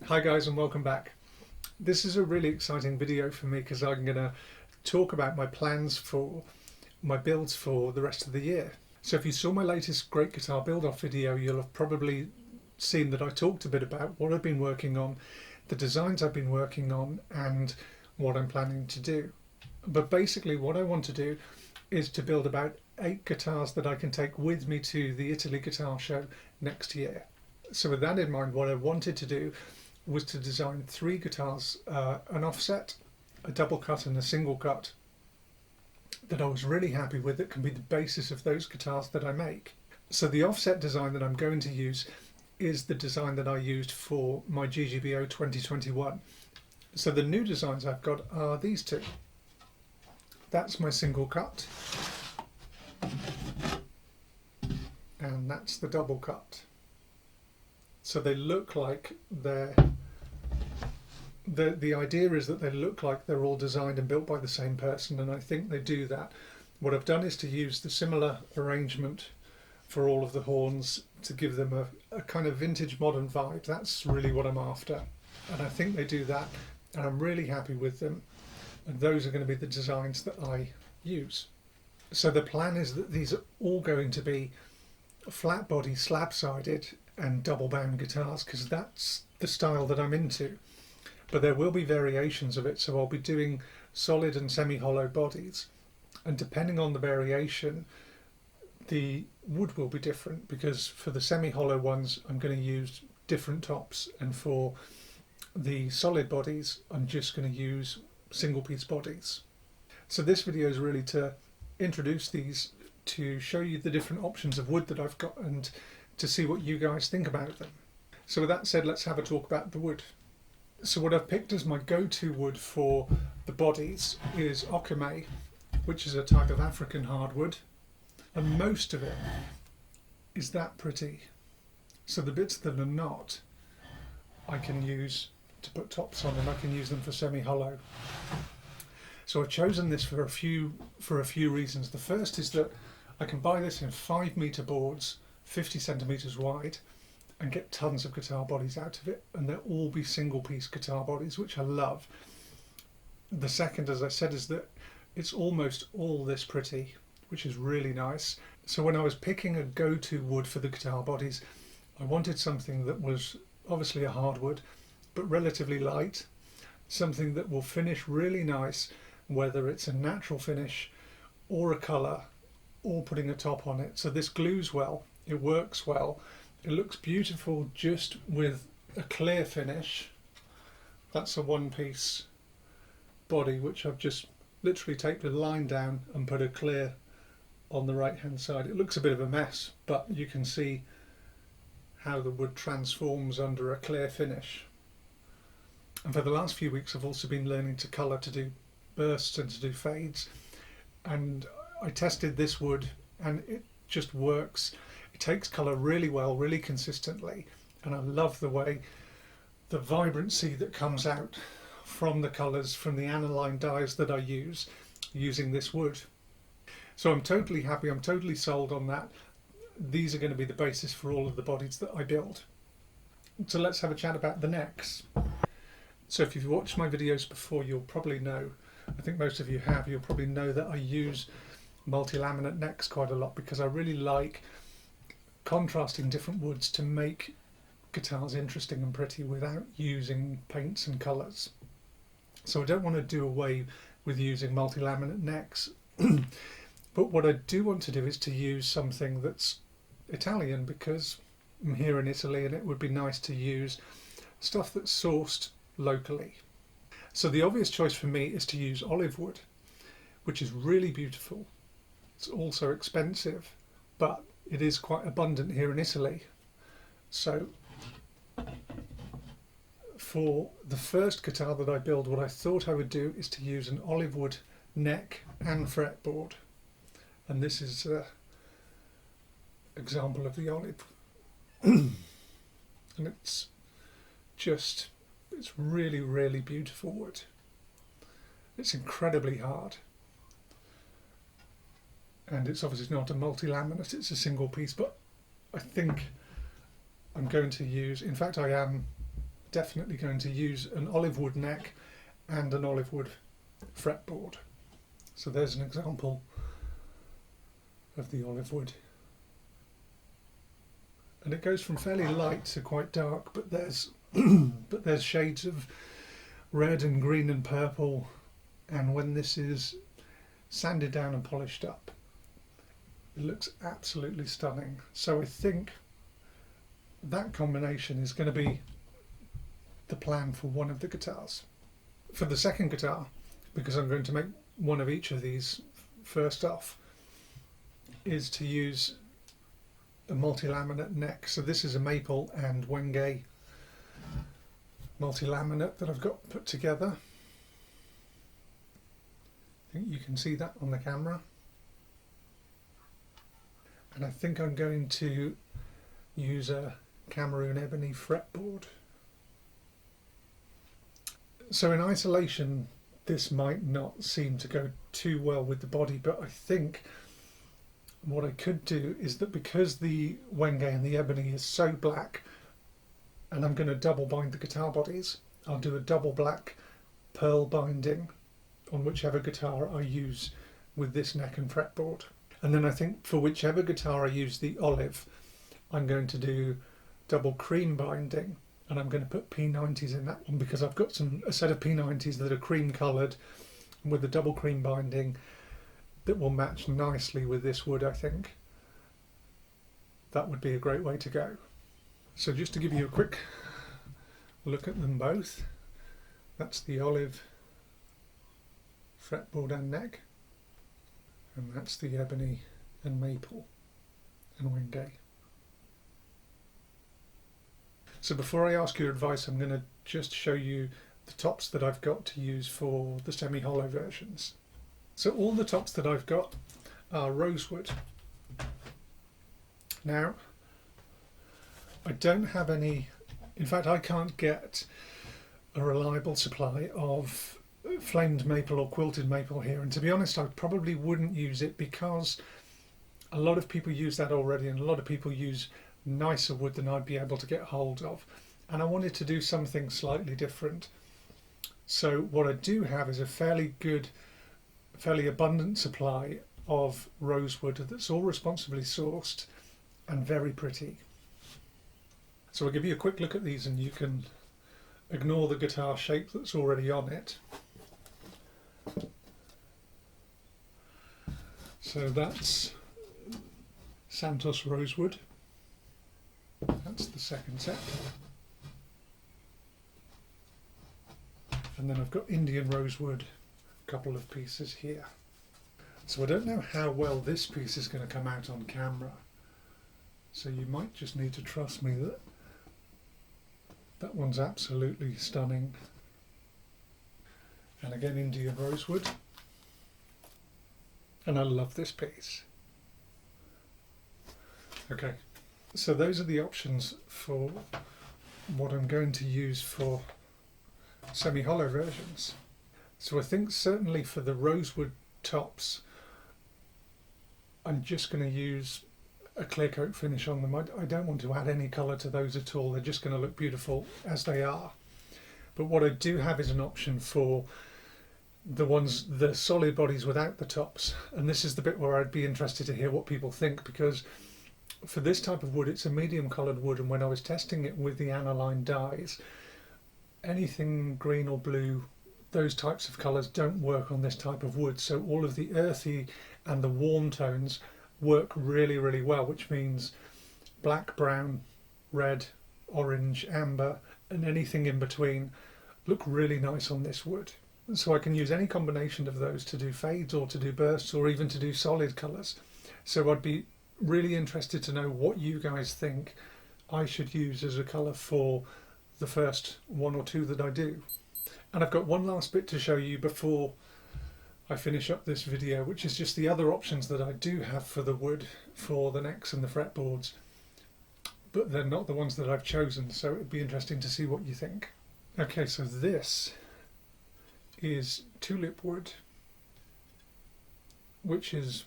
Hi guys and welcome back. This is a really exciting video for me because I'm going to talk about my plans for my builds for the rest of the year. So if you saw my latest Great Guitar Build Off video, you'll have probably seen that I talked a bit about what I've been working on, the designs I've been working on and what I'm planning to do. But basically what I want to do is to build about 8 guitars that I can take with me to the Italy Guitar Show next year. So with that in mind, what I wanted to do was to design 3 guitars, an offset, a double cut and a single cut that I was really happy with, that can be the basis of those guitars that I make. So the offset design that I'm going to use is the design that I used for my GGBO 2021. So the new designs I've got are these two. That's my single cut and that's the double cut. So they look like the idea is that they look like they're all designed and built by the same person, and I think they do that. What I've done is to use the similar arrangement for all of the horns to give them a kind of vintage modern vibe. That's really what I'm after, and I think they do that, and I'm really happy with them, and those are going to be the designs that I use. So the plan is that these are all going to be flat body, slab sided and double bound guitars because that's the style that I'm into. But there will be variations of it, so I'll be doing solid and semi-hollow bodies, and depending on the variation the wood will be different, because for the semi-hollow ones I'm going to use different tops, and for the solid bodies I'm just going to use single piece bodies. So this video is really to introduce these, to show you the different options of wood that I've got and to see what you guys think about them. So with that said, let's have a talk about the wood. So what I've picked as my go-to wood for the bodies is Okoume, which is a type of African hardwood, and most of it is that pretty. So the bits that are not, I can use to put tops on, and I can use them for semi-hollow. So I've chosen this for a few reasons. The first is that I can buy this in 5-meter boards, 50 centimeters wide, and get tons of guitar bodies out of it, and they'll all be single piece guitar bodies, which I love. The second, as I said, is that it's almost all this pretty, which is really nice. So when I was picking a go-to wood for the guitar bodies, I wanted something that was obviously a hardwood but relatively light, something that will finish really nice, whether it's a natural finish or a colour or putting a top on it. So this glues well, it works well, it looks beautiful just with a clear finish. That's a one-piece body which I've just literally taped a line down and put a clear on the right hand side. It looks a bit of a mess, but you can see how the wood transforms under a clear finish. And for the last few weeks I've also been learning to colour, to do bursts and to do fades, and I tested this wood and it just works. It takes colour really well, really consistently, and I love the way the vibrancy that comes out from the colours, from the aniline dyes that I use using this wood. So I'm totally happy, I'm totally sold on that. These are going to be the basis for all of the bodies that I build. So let's have a chat about the necks. So if you've watched my videos before, you'll probably know, I think most of you have, you'll probably know that I use multi-laminate necks quite a lot because I really like contrasting different woods to make guitars interesting and pretty without using paints and colours. So I don't want to do away with using multi-laminate necks, but what I do want to do is to use something that's Italian, because I'm here in Italy and it would be nice to use stuff that's sourced locally. So the obvious choice for me is to use olive wood, which is really beautiful. It's also expensive, but it is quite abundant here in Italy. So for the first guitar that I build, what I thought I would do is to use an olive wood neck and fretboard. And this is an example of the olive. And it's really, really beautiful wood. It's incredibly hard. And it's obviously not a multi-laminate, it's a single piece, but I think I'm going to use, in fact I am definitely going to use an olive wood neck and an olive wood fretboard. So there's an example of the olive wood. And it goes from fairly light to quite dark, but there's but there's shades of red and green and purple, and when this is sanded down and polished up, it looks absolutely stunning. So I think that combination is going to be the plan for one of the guitars. For the second guitar, because I'm going to make one of each of these first off, is to use a multi-laminate neck. So this is a maple and wenge multi-laminate that I've got put together. I think you can see that on the camera. And I think I'm going to use a Cameroon ebony fretboard. So in isolation, this might not seem to go too well with the body, but I think what I could do is that because the wenge and the ebony is so black, and I'm going to double bind the guitar bodies, I'll do a double black pearl binding on whichever guitar I use with this neck and fretboard. And then I think for whichever guitar I use the olive, I'm going to do double cream binding, and I'm going to put P90s in that one because I've got a set of P90s that are cream coloured with the double cream binding that will match nicely with this wood. I think that would be a great way to go. So just to give you a quick look at them both, that's the olive fretboard and neck, and that's the ebony and maple and wenge. So before I ask your advice, I'm going to just show you the tops that I've got to use for the semi-hollow versions. So all the tops that I've got are rosewood. Now, I don't have any, in fact I can't get a reliable supply of flamed maple or quilted maple here, and to be honest I probably wouldn't use it because a lot of people use that already, and a lot of people use nicer wood than I'd be able to get hold of, and I wanted to do something slightly different. So what I do have is a fairly abundant supply of rosewood that's all responsibly sourced and very pretty. So I'll give you a quick look at these and you can ignore the guitar shape that's already on it. So that's Santos rosewood. That's the second set. And then I've got Indian rosewood, a couple of pieces here. So I don't know how well this piece is going to come out on camera. So you might just need to trust me that that one's absolutely stunning. And again, Indian rosewood. And I love this piece. Okay, so those are the options for what I'm going to use for semi-hollow versions. So I think certainly for the rosewood tops, I'm just going to use a clear coat finish on them. I don't want to add any colour to those at all. They're just going to look beautiful as they are. But what I do have is an option for the solid bodies without the tops. And this is the bit where I'd be interested to hear what people think, because for this type of wood, it's a medium coloured wood, and when I was testing it with the aniline dyes, anything green or blue, those types of colours don't work on this type of wood. So all of the earthy and the warm tones work really, really well, which means black, brown, red, orange, amber, and anything in between look really nice on this wood. So I can use any combination of those to do fades or to do bursts or even to do solid colours. So I'd be really interested to know what you guys think I should use as a colour for the first one or two that I do. And I've got one last bit to show you before I finish up this video, which is just the other options that I do have for the wood, for the necks and the fretboards, but they're not the ones that I've chosen, so it'd be interesting to see what you think. Okay, so this is tulip wood, which is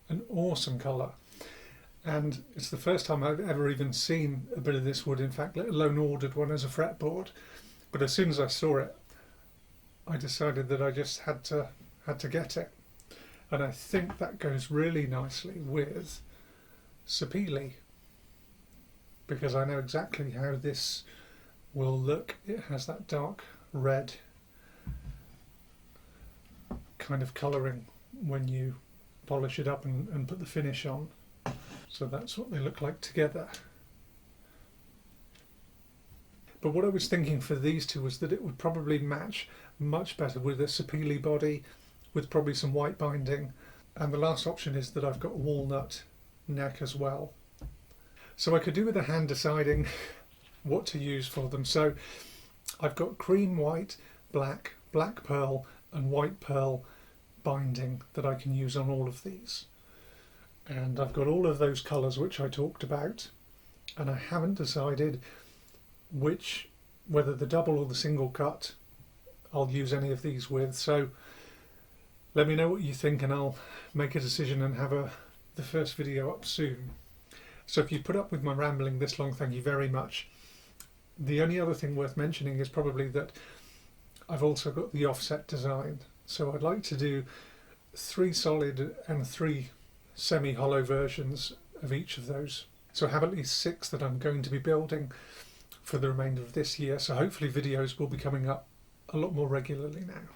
an awesome colour, and it's the first time I've ever even seen a bit of this wood, in fact, let alone ordered one as a fretboard. But as soon as I saw it, I decided that I just had to get it. And I think that goes really nicely with sapele, because I know exactly how this will look. It has that dark red kind of colouring when you polish it up and put the finish on. So that's what they look like together. But what I was thinking for these two was that it would probably match much better with a sapele body, with probably some white binding. And the last option is that I've got walnut neck as well. So I could do with a hand deciding what to use for them. So I've got cream, white, black, black pearl and white pearl binding that I can use on all of these. And I've got all of those colours which I talked about, and I haven't decided whether the double or the single cut I'll use any of these with. So let me know what you think and I'll make a decision and have the first video up soon. So if you put up with my rambling this long, thank you very much. The only other thing worth mentioning is probably that I've also got the offset design. So I'd like to do 3 solid and 3 semi-hollow versions of each of those. So I have at least 6 that I'm going to be building for the remainder of this year. So hopefully videos will be coming up a lot more regularly now.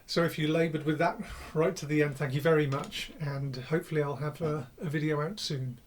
So if you laboured with that right to the end, thank you very much, and hopefully I'll have a video out soon.